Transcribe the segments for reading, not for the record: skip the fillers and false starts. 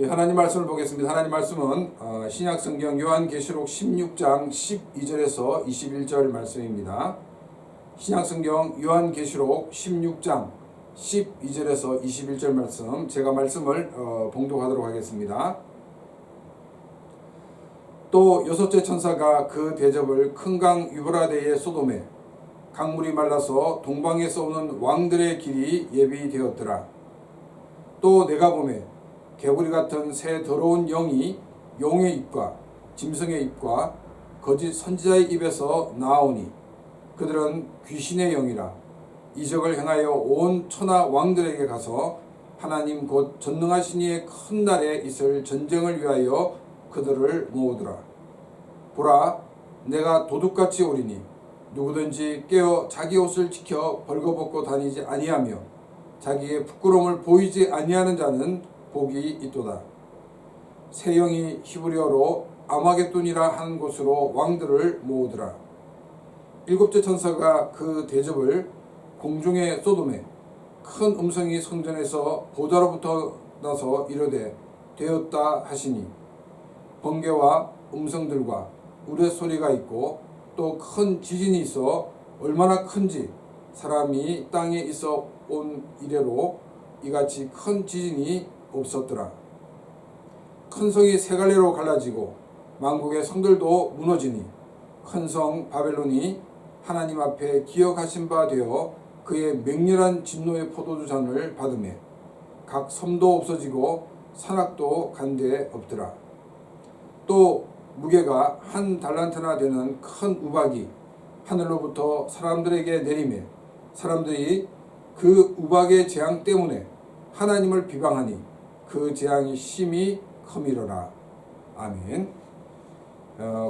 하나님 말씀을 보겠습니다. 하나님 말씀은 신약성경 요한계시록 16장 12절에서 21절 말씀입니다. 신약성경 요한계시록 16장 12절에서 21절 말씀, 제가 말씀을 봉독하도록 하겠습니다. 또 여섯째 천사가 그 대접을 큰 강 유브라데의 소돔에 강물이 말라서 동방에서 오는 왕들의 길이 예비되었더라. 또 내가 보매 개구리 같은 새 더러운 영이 용의 입과 짐승의 입과 거짓 선지자의 입에서 나오니 그들은 귀신의 영이라. 이적을 행하여 온 천하 왕들에게 가서 하나님 곧 전능하신 이의 큰 날에 있을 전쟁을 위하여 그들을 모으더라. 보라, 내가 도둑같이 오리니 누구든지 깨어 자기 옷을 지켜 벌거벗고 다니지 아니하며 자기의 부끄러움을 보이지 아니하는 자는 복이 있도다. 새 영이 히브리어로 아마겟돈이라 하는 곳으로 왕들을 모으더라. 일곱째 천사가 그 대접을 공중의 소돔에 큰 음성이 성전에서 보좌로부터 나서 이르되 되었다 하시니 번개와 음성들과 우레소리가 있고 또 큰 지진이 있어 얼마나 큰지 사람이 땅에 있어 온 이래로 이같이 큰 지진이 없었더라. 큰 성이 세 갈래로 갈라지고 만국의 성들도 무너지니 큰 성 바벨론이 하나님 앞에 기억하신 바 되어 그의 맹렬한 진노의 포도주 잔을 받으매 각 섬도 없어지고 산악도 간데 없더라. 또 무게가 한 달란트나 되는 큰 우박이 하늘로부터 사람들에게 내리매 사람들이 그 우박의 재앙 때문에 하나님을 비방하니 그 재앙이 심히 커미러라. 아멘.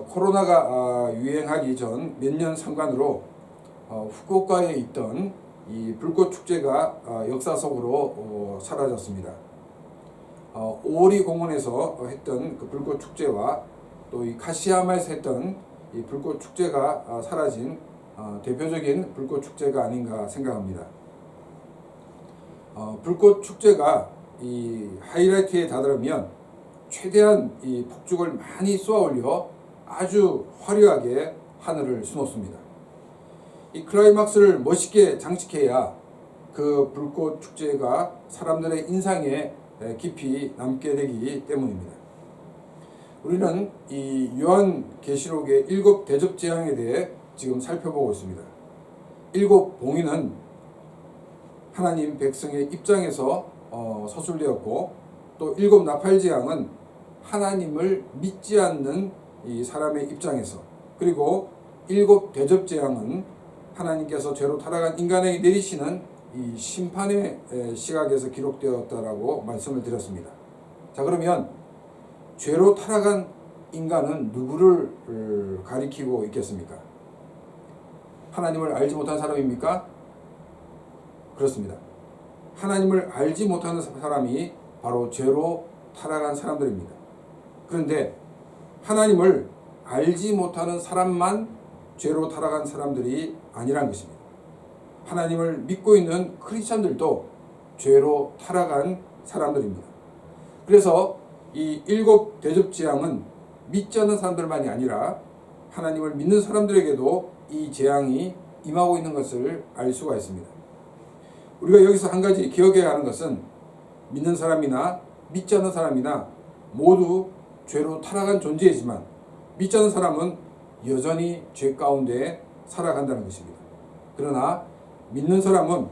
코로나가 유행하기 전 몇 년 상관으로 후쿠오카에 있던 이 불꽃 축제가 역사 속으로 사라졌습니다. 오오리 공원에서 했던 그 불꽃 축제와 또 이 카시야마에서 했던 이 불꽃 축제가 사라진 대표적인 불꽃 축제가 아닌가 생각합니다. 불꽃 축제가 이 하이라이트에 다다르면 최대한 이 폭죽을 많이 쏘아 올려 아주 화려하게 하늘을 수놓습니다. 이 클라이막스를 멋있게 장식해야 그 불꽃 축제가 사람들의 인상에 깊이 남게 되기 때문입니다. 우리는 이 요한계시록의 7 대접 재앙에 대해 지금 살펴보고 있습니다. 7 봉인은 하나님 백성의 입장에서 서술되었고 또 7 나팔 재앙은 하나님을 믿지 않는 이 사람의 입장에서, 그리고 7 대접 재앙은 하나님께서 죄로 타락한 인간에게 내리시는 이 심판의 시각에서 기록되었다라고 말씀을 드렸습니다. 자, 그러면 죄로 타락한 인간은 누구를 가리키고 있겠습니까? 하나님을 알지 못한 사람입니까? 그렇습니다. 하나님을 알지 못하는 사람이 바로 죄로 타락한 사람들입니다. 그런데 하나님을 알지 못하는 사람만 죄로 타락한 사람들이 아니란 것입니다. 하나님을 믿고 있는 크리스천들도 죄로 타락한 사람들입니다. 그래서 이 7 대접 재앙은 믿지 않는 사람들만이 아니라 하나님을 믿는 사람들에게도 이 재앙이 임하고 있는 것을 알 수가 있습니다. 우리가 여기서 한 가지 기억해야 하는 것은 믿는 사람이나 믿지 않는 사람이나 모두 죄로 타락한 존재이지만 믿지 않는 사람은 여전히 죄 가운데 살아간다는 것입니다. 그러나 믿는 사람은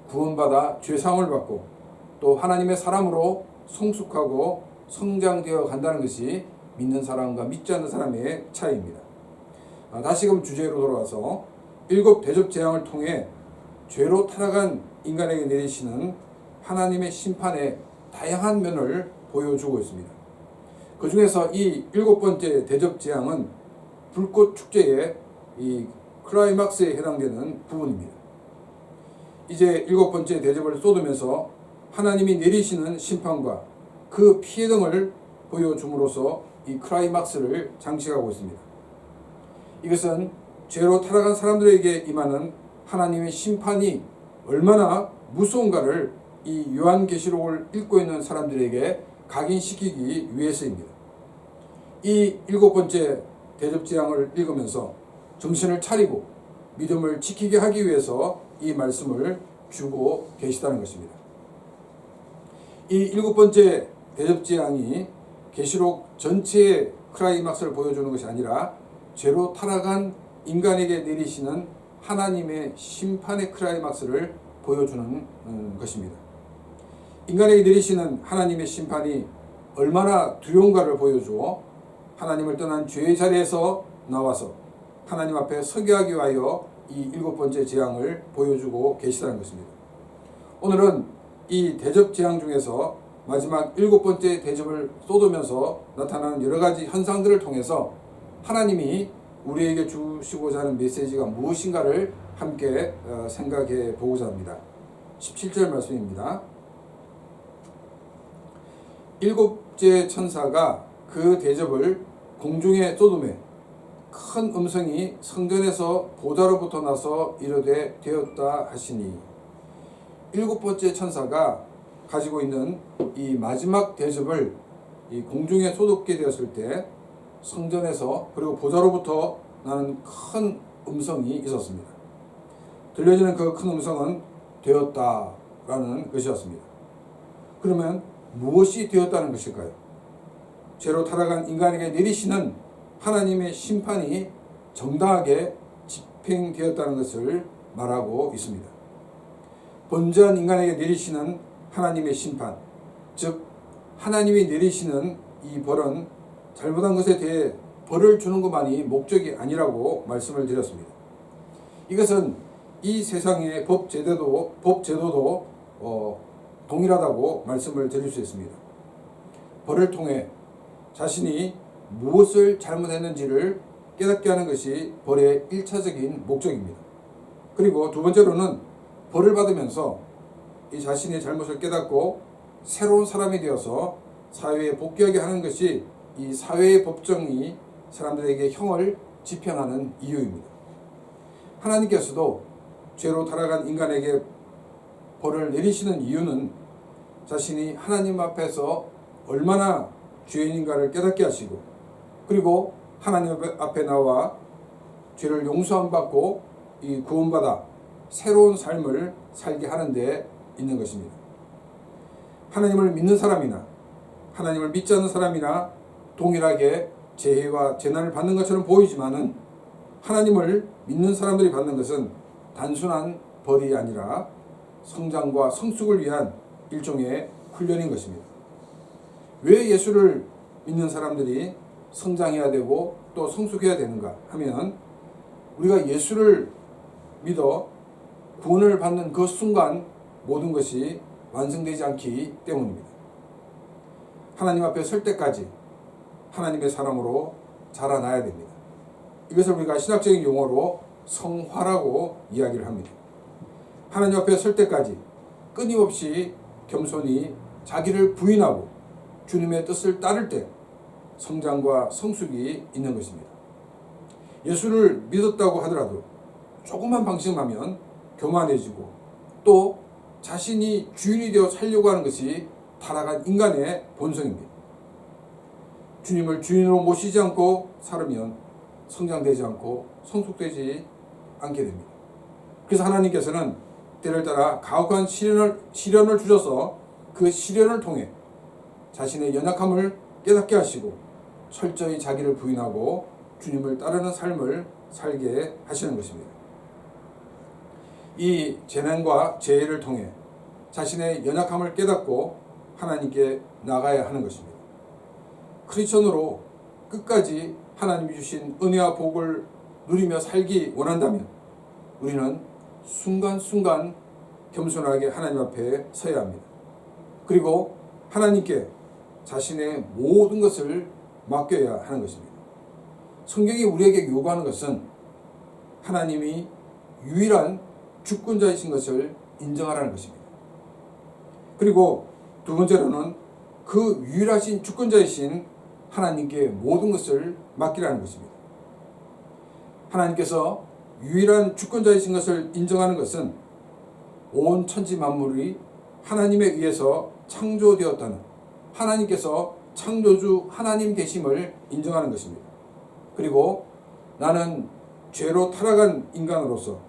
구원받아 죄사함을 받고 또 하나님의 사람으로 성숙하고 성장되어 간다는 것이 믿는 사람과 믿지 않는 사람의 차이입니다. 다시금 주제로 돌아와서 7 대접 재앙을 통해 죄로 타락한 인간에게 내리시는 하나님의 심판의 다양한 면을 보여주고 있습니다. 그 중에서 이 7번째 대접 재앙은 불꽃 축제의 이 클라이막스에 해당되는 부분입니다. 이제 7번째 대접을 쏟으면서 하나님이 내리시는 심판과 그 피해 등을 보여줌으로써 이 클라이막스를 장식하고 있습니다. 이것은 죄로 타락한 사람들에게 임하는 하나님의 심판이 얼마나 무서운가를 이 요한계시록을 읽고 있는 사람들에게 각인시키기 위해서입니다. 이 7번째 대접재앙을 읽으면서 정신을 차리고 믿음을 지키게 하기 위해서 이 말씀을 주고 계시다는 것입니다. 이 7번째 대접재앙이 계시록 전체의 클라이막스를 보여주는 것이 아니라 죄로 타락한 인간에게 내리시는 하나님의 심판의 클라이막스를 보여주는 것입니다. 인간에게 내리시는 하나님의 심판이 얼마나 두려운가를 보여주어 하나님을 떠난 죄의 자리에서 나와서 하나님 앞에 서게 하기 위하여 이 7번째 재앙을 보여주고 계시다는 것입니다. 오늘은 이 대접 재앙 중에서 마지막 7번째 대접을 쏟으면서 나타나는 여러 가지 현상들을 통해서 하나님이 우리에게 주시고자 하는 메시지가 무엇인가를 함께 생각해 보고자 합니다. 17절 말씀입니다. 7째 천사가 그 대접을 공중에 쏟음에 큰 음성이 성전에서 보좌로부터 나서 이르되 되었다 하시니, 7번째 천사가 가지고 있는 이 마지막 대접을 이 공중에 쏟게 되었을 때 성전에서 그리고 보좌로부터 나는 큰 음성이 있었습니다. 들려지는 그 큰 음성은 되었다라는 것이었습니다. 그러면 무엇이 되었다는 것일까요? 죄로 타락한 인간에게 내리시는 하나님의 심판이 정당하게 집행되었다는 것을 말하고 있습니다. 범죄한 인간에게 내리시는 하나님의 심판, 즉 하나님이 내리시는 이 벌은 잘못한 것에 대해 벌을 주는 것만이 목적이 아니라고 말씀을 드렸습니다. 이것은 이 세상의 법제도도 동일하다고 말씀을 드릴 수 있습니다. 벌을 통해 자신이 무엇을 잘못했는지를 깨닫게 하는 것이 벌의 1차적인 목적입니다. 그리고 두 번째로는 벌을 받으면서 이 자신의 잘못을 깨닫고 새로운 사람이 되어서 사회에 복귀하게 하는 것이 이 사회의 법정이 사람들에게 형을 집행하는 이유입니다. 하나님께서도 죄로 타락한 인간에게 벌을 내리시는 이유는 자신이 하나님 앞에서 얼마나 죄인인가를 깨닫게 하시고, 그리고 하나님 앞에 나와 죄를 용서함 받고 이 구원받아 새로운 삶을 살게 하는 데 있는 것입니다. 하나님을 믿는 사람이나 하나님을 믿지 않는 사람이나 동일하게 재해와 재난을 받는 것처럼 보이지만은, 하나님을 믿는 사람들이 받는 것은 단순한 벌이 아니라 성장과 성숙을 위한 일종의 훈련인 것입니다. 왜 예수를 믿는 사람들이 성장해야 되고 또 성숙해야 되는가 하면, 우리가 예수를 믿어 구원을 받는 그 순간 모든 것이 완성되지 않기 때문입니다. 하나님 앞에 설 때까지 하나님의 사람으로 자라나야 됩니다. 이것을 우리가 신학적인 용어로 성화라고 이야기를 합니다. 하나님 앞에 설 때까지 끊임없이 겸손히 자기를 부인하고 주님의 뜻을 따를 때 성장과 성숙이 있는 것입니다. 예수를 믿었다고 하더라도 조금만 방심하면 교만해지고 또 자신이 주인이 되어 살려고 하는 것이 타락한 인간의 본성입니다. 주님을 주인으로 모시지 않고 살으면 성장되지 않고 성숙되지 않게 됩니다. 그래서 하나님께서는 때를 따라 가혹한 시련을 주셔서 그 시련을 통해 자신의 연약함을 깨닫게 하시고 철저히 자기를 부인하고 주님을 따르는 삶을 살게 하시는 것입니다. 이 재난과 재해를 통해 자신의 연약함을 깨닫고 하나님께 나가야 하는 것입니다. 크리스천으로 끝까지 하나님이 주신 은혜와 복을 누리며 살기 원한다면 우리는 순간순간 겸손하게 하나님 앞에 서야 합니다. 그리고 하나님께 자신의 모든 것을 맡겨야 하는 것입니다. 성경이 우리에게 요구하는 것은 하나님이 유일한 주권자이신 것을 인정하라는 것입니다. 그리고 두 번째로는 그 유일하신 주권자이신 하나님께 모든 것을 맡기라는 것입니다. 하나님께서 유일한 주권자이신 것을 인정하는 것은 온 천지 만물이 하나님에 의해서 창조되었다는 하나님께서 창조주 하나님 되심을 인정하는 것입니다. 그리고 나는 죄로 타락한 인간으로서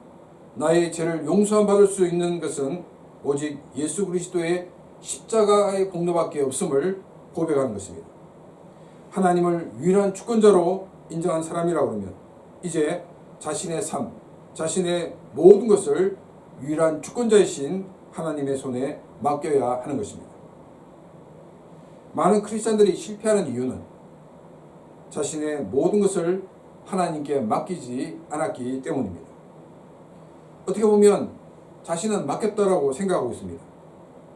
나의 죄를 용서함 받을 수 있는 것은 오직 예수 그리스도의 십자가의 공로밖에 없음을 고백하는 것입니다. 하나님을 유일한 주권자로 인정한 사람이라고 하면 이제 자신의 삶, 자신의 모든 것을 유일한 주권자이신 하나님의 손에 맡겨야 하는 것입니다. 많은 크리스찬들이 실패하는 이유는 자신의 모든 것을 하나님께 맡기지 않았기 때문입니다. 어떻게 보면 자신은 맡겼다라고 생각하고 있습니다.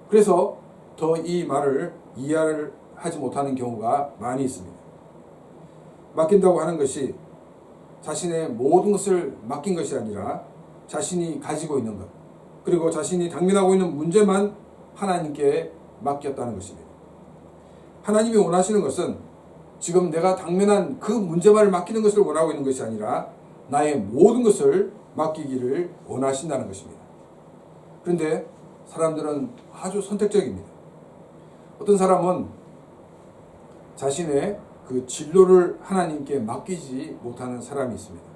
그래서 더 이 말을 이해를 하지 못하는 경우가 많이 있습니다. 맡긴다고 하는 것이 자신의 모든 것을 맡긴 것이 아니라 자신이 가지고 있는 것, 그리고 자신이 당면하고 있는 문제만 하나님께 맡겼다는 것입니다. 하나님이 원하시는 것은 지금 내가 당면한 그 문제만을 맡기는 것을 원하고 있는 것이 아니라 나의 모든 것을 맡기기를 원하신다는 것입니다. 그런데 사람들은 아주 선택적입니다. 어떤 사람은 자신의 그 진로를 하나님께 맡기지 못하는 사람이 있습니다.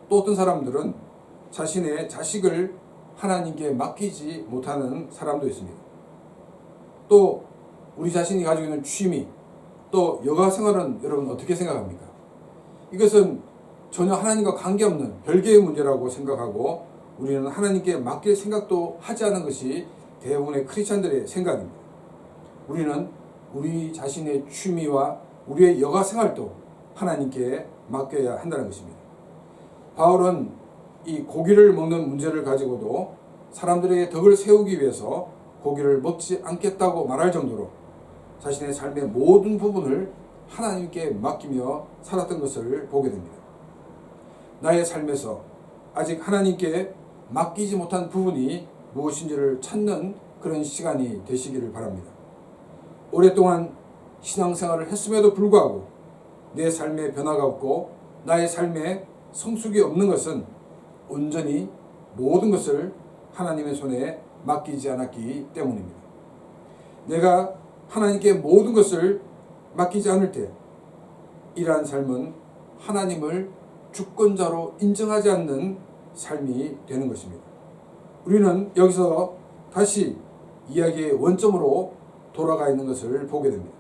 또 어떤 사람들은 자신의 자식을 하나님께 맡기지 못하는 사람도 있습니다. 또 우리 자신이 가지고 있는 취미, 또 여가 생활은 여러분 어떻게 생각합니까? 이것은 전혀 하나님과 관계없는 별개의 문제라고 생각하고 우리는 하나님께 맡길 생각도 하지 않은 것이 대부분의 크리스찬들의 생각입니다. 우리는 우리 자신의 취미와 우리의 여가 생활도 하나님께 맡겨야 한다는 것입니다. 바울은 이 고기를 먹는 문제를 가지고도 사람들에게 덕을 세우기 위해서 고기를 먹지 않겠다고 말할 정도로 자신의 삶의 모든 부분을 하나님께 맡기며 살았던 것을 보게 됩니다. 나의 삶에서 아직 하나님께 맡기지 못한 부분이 무엇인지를 찾는 그런 시간이 되시기를 바랍니다. 오랫동안 신앙생활을 했음에도 불구하고 내 삶에 변화가 없고 나의 삶에 성숙이 없는 것은 온전히 모든 것을 하나님의 손에 맡기지 않았기 때문입니다. 내가 하나님께 모든 것을 맡기지 않을 때 이러한 삶은 하나님을 주권자로 인정하지 않는 삶이 되는 것입니다. 우리는 여기서 다시 이야기의 원점으로 돌아가 있는 것을 보게 됩니다.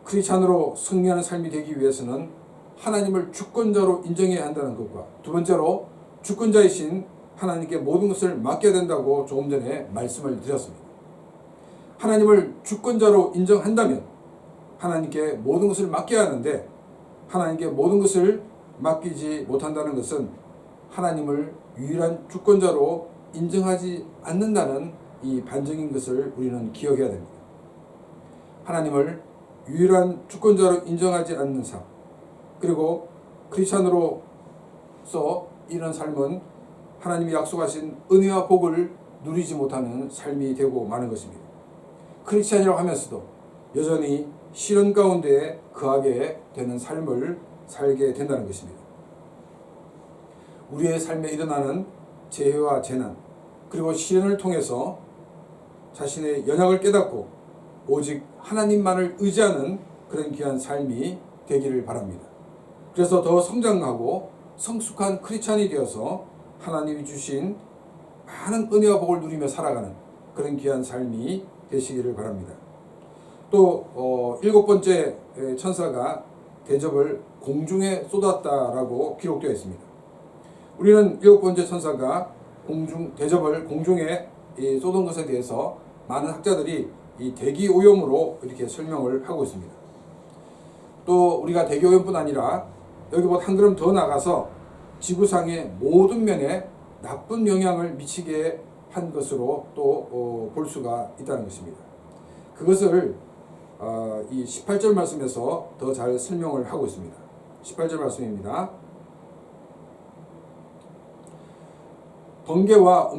크리스찬으로 승리하는 삶이 되기 위해서는 하나님을 주권자로 인정해야 한다는 것과 두 번째로 주권자이신 하나님께 모든 것을 맡겨야 된다고 조금 전에 말씀을 드렸습니다. 하나님을 주권자로 인정한다면 하나님께 모든 것을 맡겨야 하는데 하나님께 모든 것을 맡기지 못한다는 것은 하나님을 유일한 주권자로 인정하지 않는다는 이 반증인 것을 우리는 기억해야 됩니다. 하나님을 유일한 주권자로 인정하지 않는 삶, 그리고 크리스찬으로서 이런 삶은 하나님이 약속하신 은혜와 복을 누리지 못하는 삶이 되고 마는 것입니다. 크리스찬이라고 하면서도 여전히 시련 가운데 거하게 되는 삶을 살게 된다는 것입니다. 우리의 삶에 일어나는 재해와 재난, 그리고 시련을 통해서 자신의 연약을 깨닫고 오직 하나님만을 의지하는 그런 귀한 삶이 되기를 바랍니다. 그래서 더 성장하고 성숙한 크리스찬이 되어서 하나님이 주신 많은 은혜와 복을 누리며 살아가는 그런 귀한 삶이 되시기를 바랍니다. 또 일곱 번째 천사가 대접을 공중에 쏟았다라고 기록되어 있습니다. 우리는 일곱 번째 천사가 대접을 공중에 쏟은 것에 대해서 많은 학자들이 이 대기 오염으로 이렇게 설명을 하고 있습니다. 또 우리가 대기 오염뿐 아니라 여기보다 한 걸음 더 나가서 지구상의 모든 면에 나쁜 영향을 미치게 한 것으로 또 볼 수가 있다는 것입니다. 그것을 이 18절 말씀에서 더 잘 설명을 하고 있습니다. 18절 말씀입니다. 번개와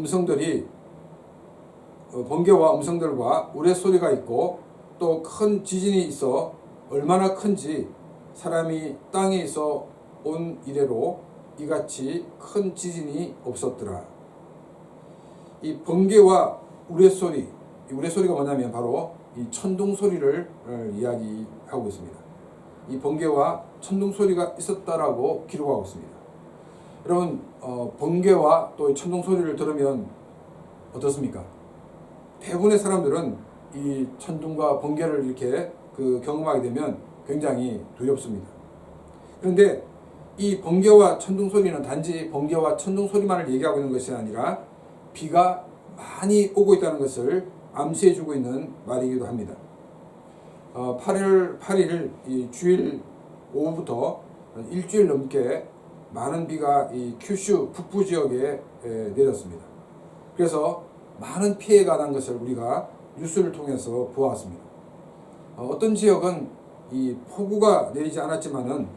음성들과 우레소리가 있고 또 큰 지진이 있어 얼마나 큰지 사람이 땅에 있어 온 이래로 이같이 큰 지진이 없었더라. 이 번개와 우레소리가 뭐냐면 바로 이 천둥 소리를 이야기하고 있습니다. 이 번개와 천둥 소리가 있었다라고 기록하고 있습니다. 여러분, 번개와 또 천둥 소리를 들으면 어떻습니까? 대부분의 사람들은 이 천둥과 번개를 이렇게 경험하게 되면 굉장히 두렵습니다. 그런데 이 번개와 천둥 소리는 단지 번개와 천둥 소리만을 얘기하고 있는 것이 아니라 비가 많이 오고 있다는 것을 암시해주고 있는 말이기도 합니다. 8월 8일 이 주일 오후부터 일주일 넘게 많은 비가 이 큐슈 북부 지역에 내렸습니다. 그래서 많은 피해가 난 것을 우리가 뉴스를 통해서 보았습니다. 어떤 지역은 이 폭우가 내리지 않았지만은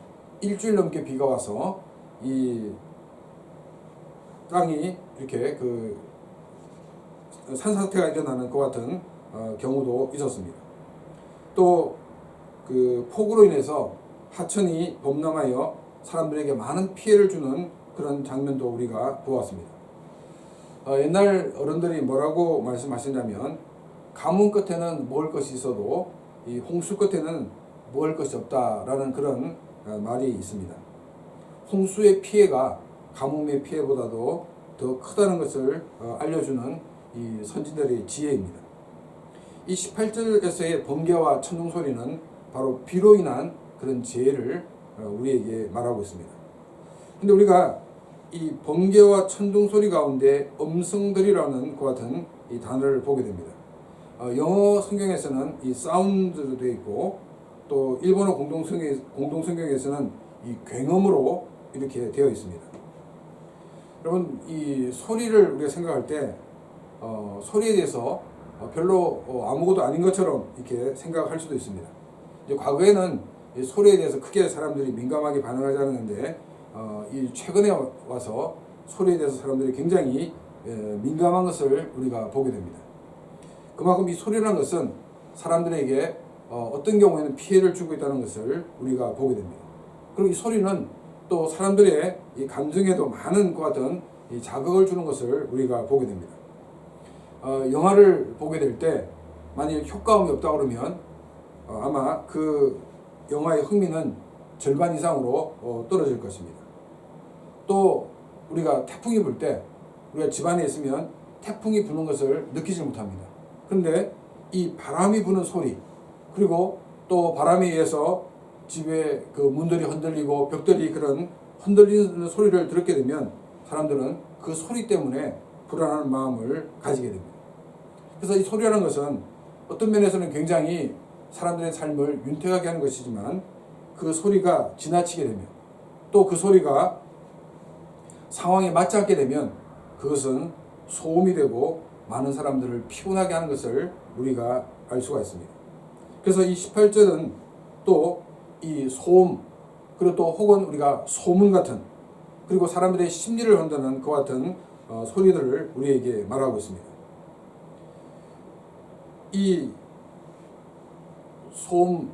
일주일 넘게 비가 와서 이 땅이 이렇게 산사태가 일어나는 것 같은 경우도 있었습니다. 또 폭우로 인해서 하천이 범람하여 사람들에게 많은 피해를 주는 그런 장면도 우리가 보았습니다. 옛날 어른들이 뭐라고 말씀하시냐면 가뭄 끝에는 먹을 것이 있어도 이 홍수 끝에는 먹을 것이 없다라는 그런 말이 있습니다. 홍수의 피해가 가뭄의 피해보다도 더 크다는 것을 알려주는 이 선진들의 지혜입니다. 이 18절에서의 번개와 천둥 소리는 바로 비로 인한 그런 재해를 우리에게 말하고 있습니다. 근데 우리가 이 번개와 천둥 소리 가운데 음성들이라는 것 같은 이 단어를 보게 됩니다. 영어 성경에서는 이 사운드도 되어 있고 또 일본어 공동성경에서는 이 굉음으로 이렇게 되어 있습니다. 여러분, 이 소리를 우리가 생각할 때 소리에 대해서 별로 아무것도 아닌 것처럼 이렇게 생각할 수도 있습니다. 이제 과거에는 이 소리에 대해서 크게 사람들이 민감하게 반응하지 않았는데 이 최근에 와서 소리에 대해서 사람들이 굉장히 민감한 것을 우리가 보게 됩니다. 그만큼 이 소리라는 것은 사람들에게 어떤 경우에는 피해를 주고 있다는 것을 우리가 보게 됩니다. 그리고 이 소리는 또 사람들의 이 감정에도 많은 것 같은 이 자극을 주는 것을 우리가 보게 됩니다. 영화를 보게 될 때 만일 효과음이 없다 그러면 아마 그 영화의 흥미는 절반 이상으로 떨어질 것입니다. 또 우리가 태풍이 불 때 우리가 집안에 있으면 태풍이 부는 것을 느끼지 못합니다. 그런데 이 바람이 부는 소리, 그리고 또 바람에 의해서 집에 그 문들이 흔들리고 벽들이 그런 흔들리는 소리를 듣게 되면 사람들은 그 소리 때문에 불안한 마음을 가지게 됩니다. 그래서 이 소리라는 것은 어떤 면에서는 굉장히 사람들의 삶을 윤택하게 하는 것이지만 그 소리가 지나치게 되면 또 그 소리가 상황에 맞지 않게 되면 그것은 소음이 되고 많은 사람들을 피곤하게 하는 것을 우리가 알 수가 있습니다. 그래서 이 18절은 또 이 소음, 그리고 또 혹은 우리가 소문 같은, 그리고 사람들의 심리를 흔드는 그 같은 소리들을 우리에게 말하고 있습니다. 이 소음,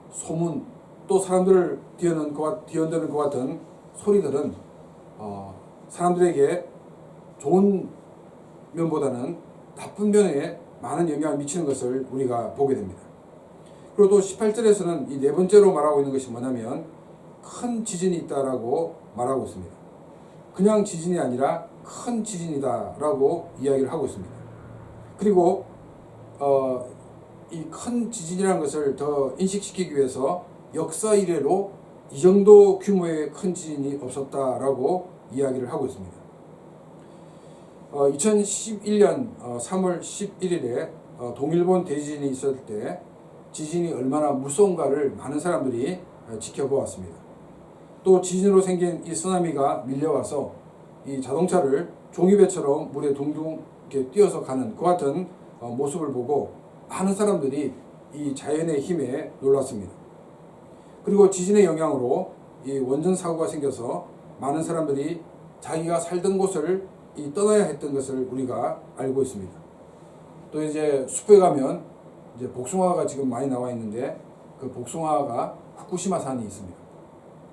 소문, 또 사람들을 뒤흔드는 것 같은 소리들은 사람들에게 좋은 면보다는 나쁜 면에 많은 영향을 미치는 것을 우리가 보게 됩니다. 그리고 또 18절에서는 이 네 번째로 말하고 있는 것이 뭐냐면 큰 지진이 있다라고 말하고 있습니다. 그냥 지진이 아니라 큰 지진이다라고 이야기를 하고 있습니다. 그리고 이 큰 지진이라는 것을 더 인식시키기 위해서 역사 이래로 이 정도 규모의 큰 지진이 없었다라고 이야기를 하고 있습니다. 2011년 3월 11일에 동일본 대지진이 있었을 때 지진이 얼마나 무서운가를 많은 사람들이 지켜보았습니다. 또 지진으로 생긴 이 쓰나미가 밀려와서 이 자동차를 종이배처럼 물에 둥둥 이렇게 뛰어서 가는 그 같은 모습을 보고 많은 사람들이 이 자연의 힘에 놀랐습니다. 그리고 지진의 영향으로 이 원전 사고가 생겨서 많은 사람들이 자기가 살던 곳을 떠나야 했던 것을 우리가 알고 있습니다. 또 이제 숲에 가면 이제 복숭아가 지금 많이 나와 있는데 그 복숭아가 후쿠시마 산이 있습니다.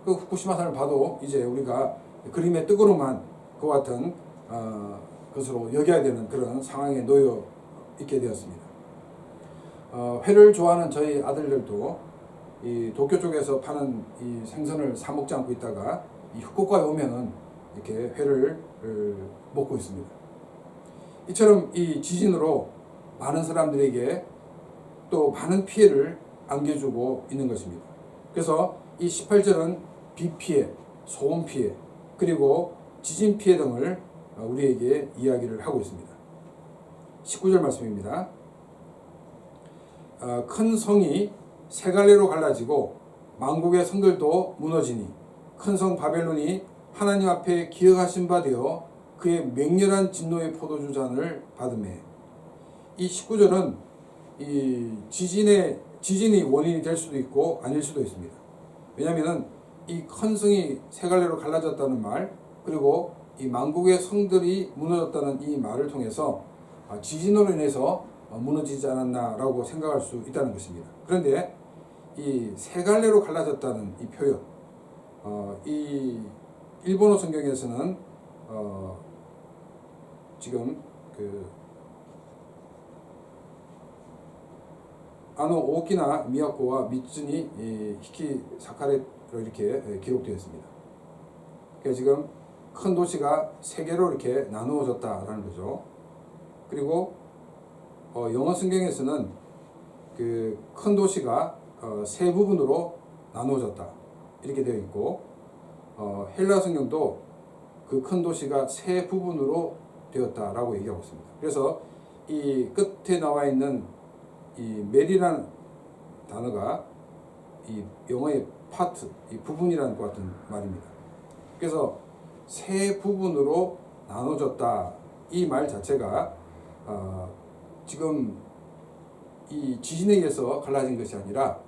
그 후쿠시마 산을 봐도 이제 우리가 그림의 뜨거로만 그 같은 것으로 여겨야 되는 그런 상황에 놓여 있게 되었습니다. 회를 좋아하는 저희 아들들도 이 도쿄 쪽에서 파는 이 생선을 사 먹지 않고 있다가 이 후쿠오카에 오면은 이렇게 회를 먹고 있습니다. 이처럼 이 지진으로 많은 사람들에게 또 많은 피해를 안겨주고 있는 것입니다. 그래서 이 18절은 비 피해, 소음 피해, 그리고 지진 피해 등을 우리에게 이야기를 하고 있습니다. 19절 말씀입니다. 큰 성이 세 갈래로 갈라지고 만국의 성들도 무너지니 큰 성 바벨론이 하나님 앞에 기억하신 바 되어 그의 맹렬한 진노의 포도주 잔을 받음에. 이 19절은 이 지진이 원인이 될 수도 있고 아닐 수도 있습니다. 왜냐하면 이 큰 성이 세 갈래로 갈라졌다는 말, 그리고 이 만국의 성들이 무너졌다는 이 말을 통해서 지진으로 인해서 무너지지 않았나라고 생각할 수 있다는 것입니다. 그런데 이 세 갈래로 갈라졌다는 이 표현, 이 일본어 성경에서는 지금 아노 오키나 미야코와 미츠니 히키 사카레로 이렇게 기록되어 있습니다. 그래서 지금 큰 도시가 세 개로 이렇게 나누어졌다라는 거죠. 그리고 영어 성경에서는 그 큰 도시가 세 부분으로 나누어졌다 이렇게 되어 있고, 헬라 성경도 그 큰 도시가 세 부분으로 되었다라고 얘기하고 있습니다. 그래서 이 끝에 나와 있는 이 멜이라는 단어가 이 영어의 파트, 이 부분이라는 것 같은 말입니다. 그래서 세 부분으로 나눠졌다 이 말 자체가 지금 이 지진에 의해서 갈라진 것이 아니라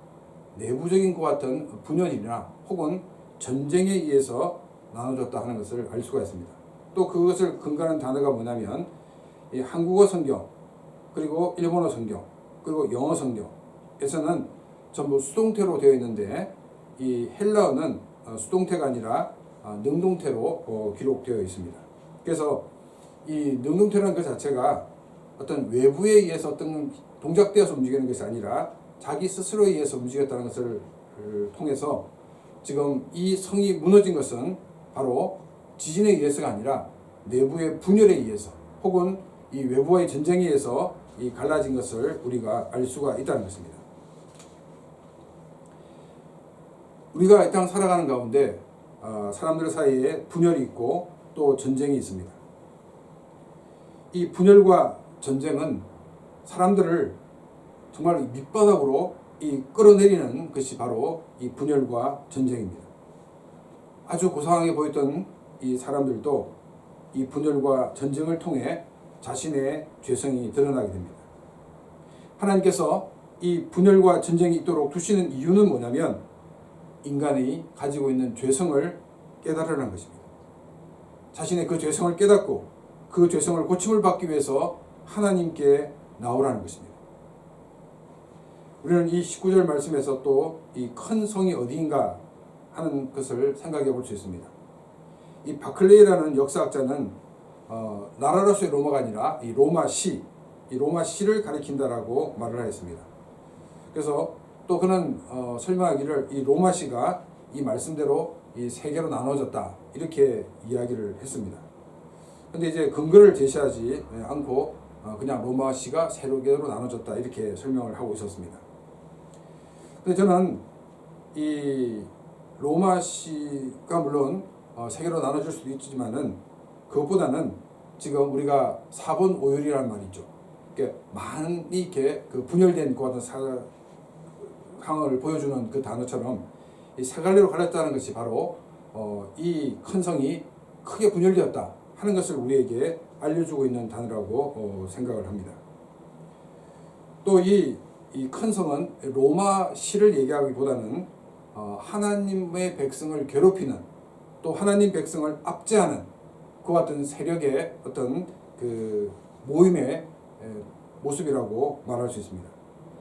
내부적인 것 같은 분열이나 혹은 전쟁에 의해서 나눠졌다 하는 것을 알 수가 있습니다. 또 그것을 근거하는 단어가 뭐냐면 이 한국어 성경, 그리고 일본어 성경, 그리고 영어 성경에서는 전부 수동태로 되어 있는데 이 헬라어는 수동태가 아니라 능동태로 기록되어 있습니다. 그래서 이 능동태라는 것 자체가 어떤 외부에 의해서 어떤 동작되어서 움직이는 것이 아니라 자기 스스로에 의해서 움직였다는 것을 통해서 지금 이 성이 무너진 것은 바로 지진에 의해서가 아니라 내부의 분열에 의해서 혹은 이 외부와의 전쟁에 의해서 이 갈라진 것을 우리가 알 수가 있다는 것입니다. 우리가 이 땅 살아가는 가운데 사람들 사이에 분열이 있고 또 전쟁이 있습니다. 이 분열과 전쟁은 사람들을 정말 밑바닥으로 이 끌어내리는 것이 바로 이 분열과 전쟁입니다. 아주 고상하게 보였던 이 사람들도 이 분열과 전쟁을 통해 자신의 죄성이 드러나게 됩니다. 하나님께서 이 분열과 전쟁이 있도록 두시는 이유는 뭐냐면 인간이 가지고 있는 죄성을 깨달으라는 것입니다. 자신의 그 죄성을 깨닫고 그 죄성을 고침을 받기 위해서 하나님께 나오라는 것입니다. 우리는 이 19절 말씀에서 또 이 큰 성이 어디인가 하는 것을 생각해 볼 수 있습니다. 이 바클레이라는 역사학자는 나라로서의 로마가 아니라 이 로마시를 가리킨다라고 말을 하였습니다. 그래서 또 그는 설명하기를 이 로마시가 이 말씀대로 이 세 개로 나눠졌다 이렇게 이야기를 했습니다. 근데 이제 근거를 제시하지 않고 그냥 로마시가 세 개로 나눠졌다 이렇게 설명을 하고 있었습니다. 근데 저는 이 로마시가 물론 세 개로 나눠질 수도 있지만은 그것보다는 지금 우리가 사본오율이라는 말이 있죠. 많이 이렇게 그 분열된 것 같은 상황을 보여주는 그 단어처럼 이 세 갈래로 갈렸다는 것이 바로 이 큰 성이 크게 분열되었다 하는 것을 우리에게 알려주고 있는 단어라고 생각을 합니다. 또 이 큰 성은 로마시를 얘기하기보다는 하나님의 백성을 괴롭히는 또 하나님 백성을 압제하는 그와 같은 세력의 어떤 그 모임의 모습이라고 말할 수 있습니다.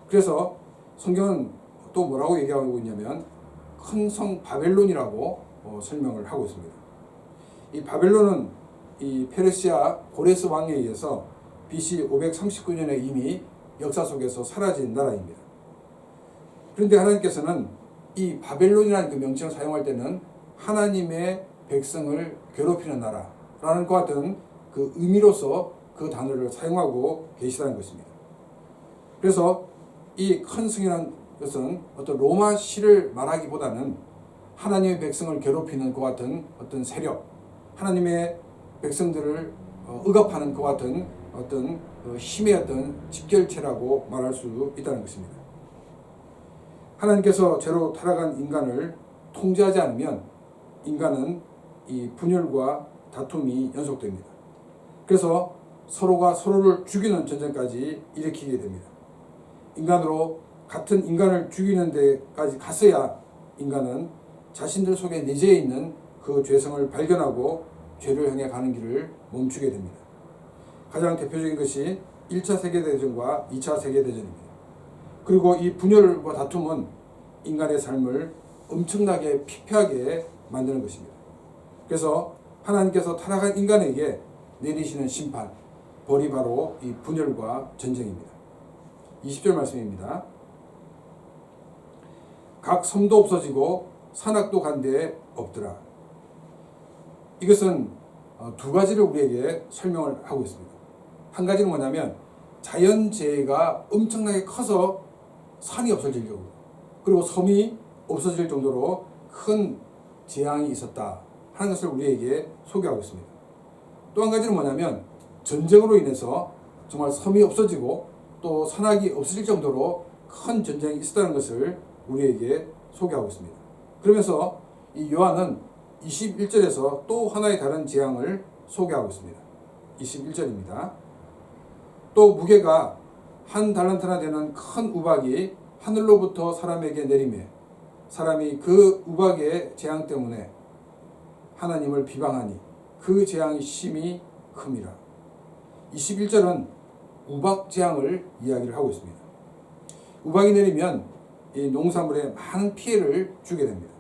그래서 성경은 또 뭐라고 얘기하고 있냐면 큰 성 바벨론이라고 설명을 하고 있습니다. 이 바벨론은 이 페르시아 고레스 왕에 의해서 BC 539년에 이미 역사 속에서 사라진 나라입니다. 그런데 하나님께서는 이 바벨론이라는 그 명칭을 사용할 때는 하나님의 백성을 괴롭히는 나라라는 것 같은 그 의미로서 그 단어를 사용하고 계시다는 것입니다. 그래서 이 큰 승이라는 것은 어떤 로마시를 말하기보다는 하나님의 백성을 괴롭히는 것 같은 어떤 세력, 하나님의 백성들을 억압하는 것 같은 어떤 힘의 어떤 직결체라고 말할 수 있다는 것입니다. 하나님께서 죄로 타락한 인간을 통제하지 않으면 인간은 이 분열과 다툼이 연속됩니다. 그래서 서로가 서로를 죽이는 전쟁까지 일으키게 됩니다. 인간으로 같은 인간을 죽이는 데까지 갔어야 인간은 자신들 속에 내재해 있는 그 죄성을 발견하고 죄를 향해 가는 길을 멈추게 됩니다. 가장 대표적인 것이 1차 세계대전과 2차 세계대전입니다. 그리고 이 분열과 다툼은 인간의 삶을 엄청나게 피폐하게 만드는 것입니다. 그래서 하나님께서 타락한 인간에게 내리시는 심판, 벌이 바로 이 분열과 전쟁입니다. 20절 말씀입니다. 각 섬도 없어지고 산악도 간데 없더라. 이것은 두 가지를 우리에게 설명을 하고 있습니다. 한 가지는 뭐냐면 자연재해가 엄청나게 커서 산이 없어질 경우, 그리고 섬이 없어질 정도로 큰 재앙이 있었다 하는 것을 우리에게 소개하고 있습니다. 또 한 가지는 뭐냐면 전쟁으로 인해서 정말 섬이 없어지고 또 산악이 없어질 정도로 큰 전쟁이 있었다는 것을 우리에게 소개하고 있습니다. 그러면서 이 요한은 21절에서 또 하나의 다른 재앙을 소개하고 있습니다. 21절입니다. 또 무게가 1달란트나 되는 큰 우박이 하늘로부터 사람에게 내리매 사람이 그 우박의 재앙 때문에 하나님을 비방하니 그 재앙이 심히 큼이라. 21절은 우박 재앙을 이야기를 하고 있습니다. 우박이 내리면 이 농산물에 많은 피해를 주게 됩니다.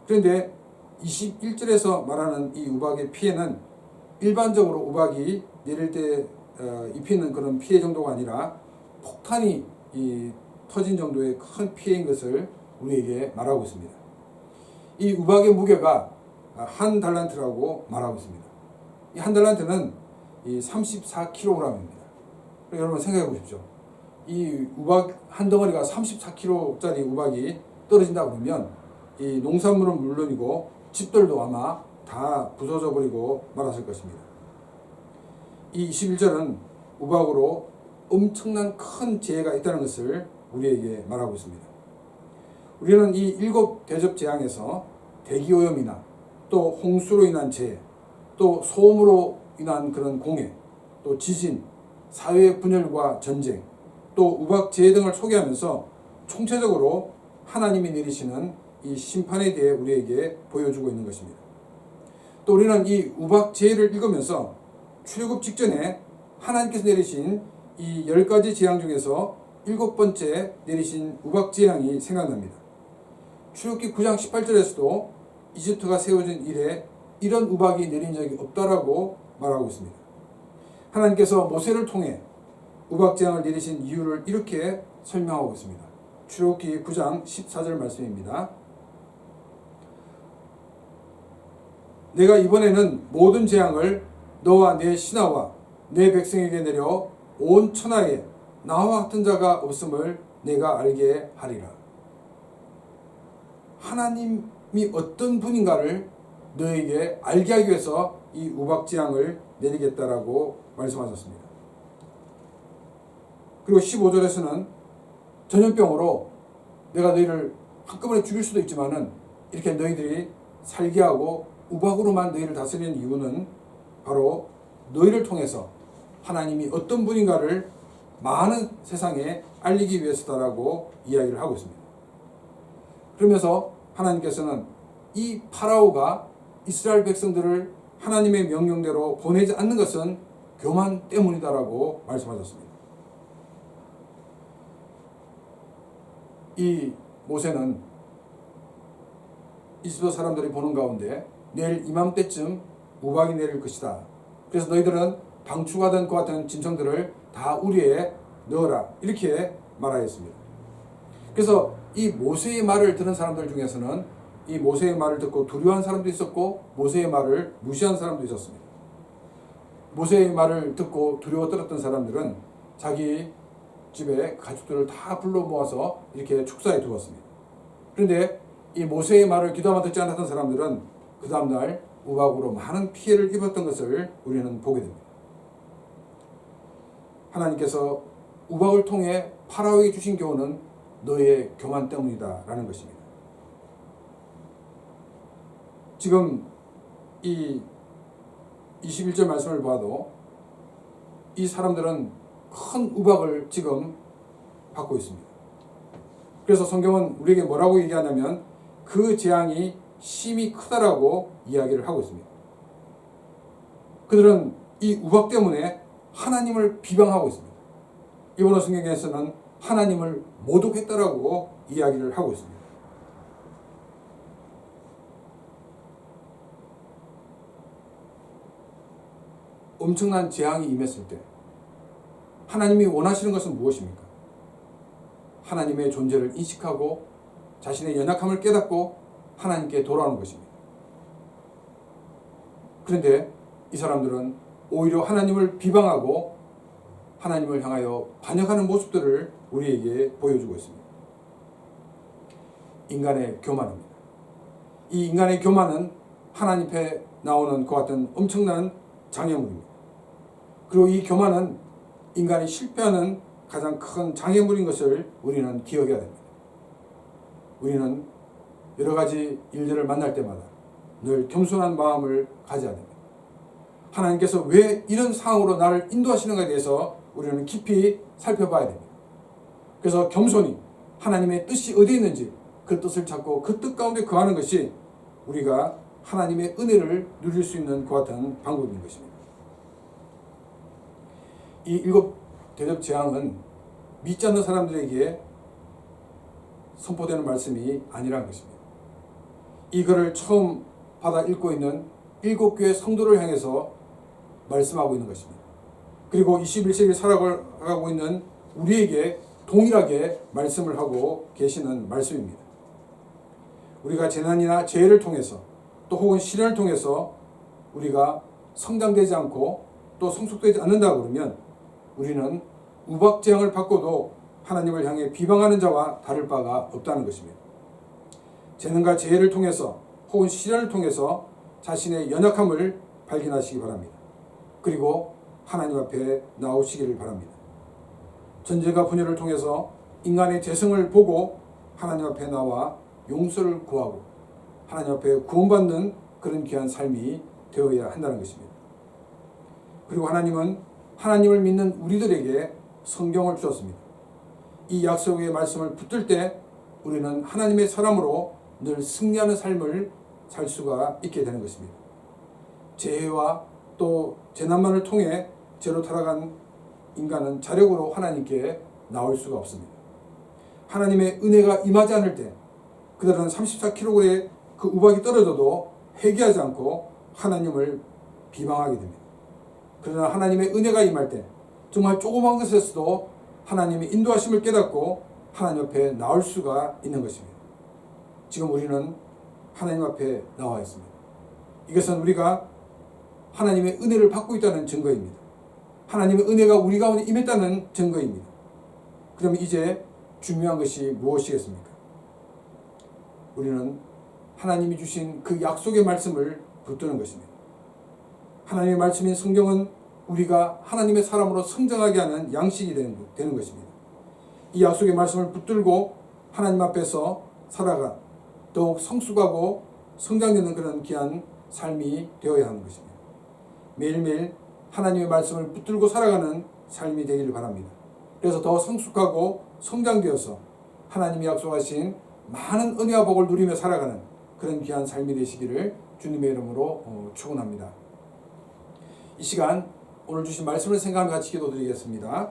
그런데 21절에서 말하는 이 우박의 피해는 일반적으로 우박이 내릴 때 입히는 그런 피해 정도가 아니라 폭탄이 터진 정도의 큰 피해인 것을 우리에게 말하고 있습니다. 이 우박의 무게가 1달란트라고 말하고 있습니다. 이 1달란트는 34kg입니다. 여러분 생각해 보십시오. 이 우박 한 덩어리가 34kg짜리 우박이 떨어진다 그러면 이 농산물은 물론이고 집들도 아마 다 부서져 버리고 말았을 것입니다. 이 21절은 우박으로 엄청난 큰 재해가 있다는 것을 우리에게 말하고 있습니다. 우리는 이 7 대접 재앙에서 대기오염이나 또 홍수로 인한 재해, 또 소음으로 인한 그런 공해, 또 지진, 사회 분열과 전쟁, 또 우박 재해 등을 소개하면서 총체적으로 하나님이 내리시는 이 심판에 대해 우리에게 보여주고 있는 것입니다. 또 우리는 이 우박 재해를 읽으면서 출애굽 직전에 하나님께서 내리신 이 10가지 재앙 중에서 7번째 내리신 우박 재앙이 생각납니다. 출애굽기 9장 18절에서도 이집트가 세워진 이래 이런 우박이 내린 적이 없다라고 말하고 있습니다. 하나님께서 모세를 통해 우박 재앙을 내리신 이유를 이렇게 설명하고 있습니다. 출애굽기 9장 14절 말씀입니다. 내가 이번에는 모든 재앙을 너와 내 신하와 내 백성에게 내려 온 천하에 나와 같은 자가 없음을 내가 알게 하리라. 하나님이 어떤 분인가를 너에게 알게 하기 위해서 이 우박 재앙을 내리겠다라고 말씀하셨습니다. 그리고 15절에서는 전염병으로 내가 너희를 한꺼번에 죽일 수도 있지만은 이렇게 너희들이 살게 하고 우박으로만 너희를 다스리는 이유는 바로 너희를 통해서 하나님이 어떤 분인가를 많은 세상에 알리기 위해서다라고 이야기를 하고 있습니다. 그러면서 하나님께서는 이 파라오가 이스라엘 백성들을 하나님의 명령대로 보내지 않는 것은 교만 때문이다라고 말씀하셨습니다. 이 모세는 이스라엘 사람들이 보는 가운데 내일 이맘때쯤 우박이 내릴 것이다. 그래서 너희들은 방출하던 것 같은 짐승들을 다 우리에 넣어라, 이렇게 말하였습니다. 그래서 이 모세의 말을 들은 사람들 중에서는 이 모세의 말을 듣고 두려워한 사람도 있었고 모세의 말을 무시한 사람도 있었습니다. 모세의 말을 듣고 두려워 떨었던 사람들은 자기 집에 가족들을 다 불러 모아서 이렇게 축사해 두었습니다. 그런데 이 모세의 말을 귀담아 듣지 않았던 사람들은 그 다음날 우박으로 많은 피해를 입었던 것을 우리는 보게 됩니다. 하나님께서 우박을 통해 파라오에게 주신 교훈은 너의 교만 때문이다 라는 것입니다. 지금 이 21절 말씀을 봐도 이 사람들은 큰 우박을 지금 받고 있습니다. 그래서 성경은 우리에게 뭐라고 얘기하냐면 그 재앙이 심히 크다라고 이야기를 하고 있습니다. 그들은 이 우박 때문에 하나님을 비방하고 있습니다. 이번호 성경에서는 하나님을 모독했다라고 이야기를 하고 있습니다. 엄청난 재앙이 임했을 때 하나님이 원하시는 것은 무엇입니까? 하나님의 존재를 인식하고 자신의 연약함을 깨닫고 하나님께 돌아오는 것입니다. 그런데 이 사람들은 오히려 하나님을 비방하고 하나님을 향하여 반역하는 모습들을 우리에게 보여주고 있습니다. 인간의 교만입니다. 이 인간의 교만은 하나님 앞에 나오는 그 같은 엄청난 장애물입니다. 그리고 이 교만은 인간이 실패하는 가장 큰 장애물인 것을 우리는 기억해야 됩니다. 우리는 여러 가지 일들을 만날 때마다 늘 겸손한 마음을 가져야 됩니다. 하나님께서 왜 이런 상황으로 나를 인도하시는가에 대해서 우리는 깊이 살펴봐야 됩니다. 그래서 겸손히 하나님의 뜻이 어디에 있는지 그 뜻을 찾고 그 뜻 가운데 거하는 것이 우리가 하나님의 은혜를 누릴 수 있는 그 같은 방법인 것입니다. 이 일곱 대접 재앙은 믿지 않는 사람들에게 선포되는 말씀이 아니라는 것입니다. 이 글을 처음 받아 읽고 있는 일곱 교회 성도를 향해서 말씀하고 있는 것입니다. 그리고 21세기를 살아가고 있는 우리에게 동일하게 말씀을 하고 계시는 말씀입니다. 우리가 재난이나 재해를 통해서 또 혹은 시련을 통해서 우리가 성장되지 않고 또 성숙되지 않는다 그러면 우리는 우박재앙을 받고도 하나님을 향해 비방하는 자와 다를 바가 없다는 것입니다. 재난과 재해를 통해서 혹은 시련을 통해서 자신의 연약함을 발견하시기 바랍니다. 그리고 하나님 앞에 나오시기를 바랍니다. 전쟁과 분열을 통해서 인간의 재성을 보고 하나님 앞에 나와 용서를 구하고 하나님 앞에 구원받는 그런 귀한 삶이 되어야 한다는 것입니다. 그리고 하나님은 하나님을 믿는 우리들에게 성경을 주셨습니다. 이 약속의 말씀을 붙들 때 우리는 하나님의 사람으로 늘 승리하는 삶을 살 수가 있게 되는 것입니다. 재해와 또 재난만을 통해 죄로 타락한 인간은 자력으로 하나님께 나올 수가 없습니다. 하나님의 은혜가 임하지 않을 때 그들은 34kg의 그 우박이 떨어져도 회개하지 않고 하나님을 비방하게 됩니다. 그러나 하나님의 은혜가 임할 때 정말 조그만 것에서도 하나님의 인도하심을 깨닫고 하나님 앞에 나올 수가 있는 것입니다. 지금 우리는 하나님 앞에 나와 있습니다. 이것은 우리가 하나님의 은혜를 받고 있다는 증거입니다. 하나님의 은혜가 우리 가운데 임했다는 증거입니다. 그러면 이제 중요한 것이 무엇이겠습니까? 우리는 하나님이 주신 그 약속의 말씀을 붙드는 것입니다. 하나님의 말씀인 성경은 우리가 하나님의 사람으로 성장하게 하는 양식이 되는 것입니다. 이 약속의 말씀을 붙들고 하나님 앞에서 살아가 더욱 성숙하고 성장되는 그런 귀한 삶이 되어야 하는 것입니다. 매일매일 하나님의 말씀을 붙들고 살아가는 삶이 되기를 바랍니다. 그래서 더 성숙하고 성장되어서 하나님이 약속하신 많은 은혜와 복을 누리며 살아가는 그런 귀한 삶이 되시기를 주님의 이름으로 축원합니다. 이 시간 오늘 주신 말씀을 생각하며 같이 기도드리겠습니다.